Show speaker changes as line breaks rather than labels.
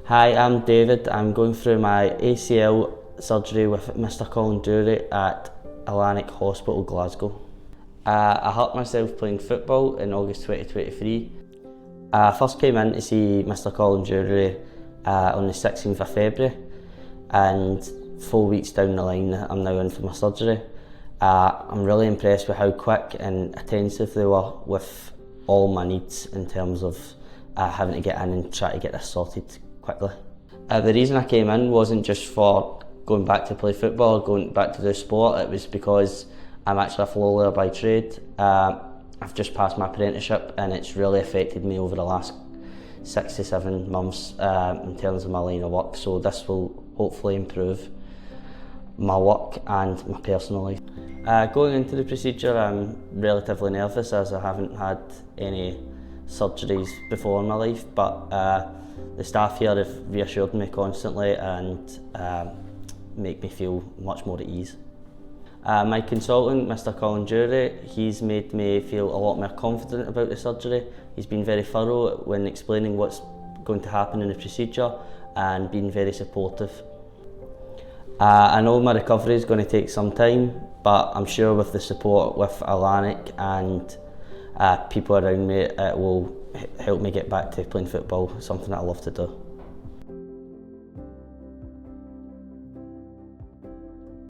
Hi, I'm David. I'm going through my ACL surgery with Mr. Colin Drury at Elanic Hospital, Glasgow. I hurt myself playing football in August 2023. I first came in to see Mr. Colin Drury on the 16th of February, and 4 weeks down the line I'm now in for my surgery. I'm really impressed with how quick and attentive they were with all my needs in terms of having to get in and try to get this sorted quickly. The reason I came in wasn't just for going back to play football or going back to do sport, it was because I'm actually a floor layer by trade. I've just passed my apprenticeship and it's really affected me over the last 6 to 7 months in terms of my line of work, so this will hopefully improve my work and my personal life. Going into the procedure, I'm relatively nervous as I haven't had any surgeries before in my life, but the staff here have reassured me constantly and make me feel much more at ease. My consultant, Mr. Colin Drury, he's made me feel a lot more confident about the surgery. He's been very thorough when explaining what's going to happen in the procedure and been very supportive. I know my recovery is going to take some time, but I'm sure with the support with Elanic and people around me, it will help me get back to playing football, something that I love to do.